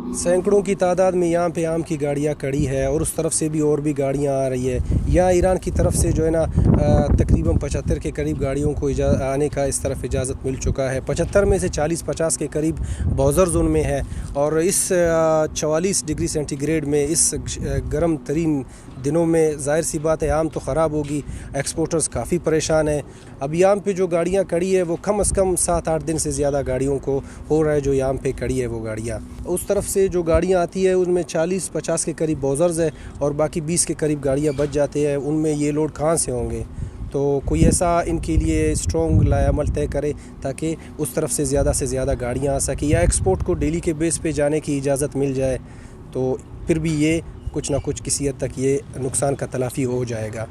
सैकड़ों की तादाद में यहाँ पे आम की गाड़ियाँ खड़ी है और उस तरफ से भी और भी गाड़ियाँ आ रही है। यहाँ ईरान की तरफ से जो है ना तकरीबन 75 के करीब गाड़ियों को आने का इस तरफ इजाज़त मिल चुका है। 75 में से 40-50 के करीब बॉर्डर जोन में है और इस 44 डिग्री सेंटीग्रेड में इस गर्म तरीन दिनों में ज़ाहिर सी बात है आम तो ख़राब होगी। एक्सपोर्टर्स काफ़ी परेशान हैं। अब यहाँ पे जो गाड़ियाँ खड़ी है वो कम से कम 7-8 दिन से ज़्यादा गाड़ियों को हो रहा है जो यहाँ पे खड़ी है वो गाड़ियाँ। उस तरफ से जो गाड़ियाँ आती है उनमें 40-50 के करीब बॉर्डर्स है और बाकी 20 के करीब गाड़ियाँ बच जाते हैं। उनमें ये लोड कहाँ से होंगे? तो कोई ऐसा इनके लिए स्ट्रॉन्ग लायामल तय करे ताकि उस तरफ से ज़्यादा गाड़ियाँ आ सके या एक्सपोर्ट को डेली के बेस पे जाने की इजाज़त मिल जाए तो फिर भी ये कुछ ना कुछ किसी हद तक ये नुकसान का तलाफ़ी हो जाएगा।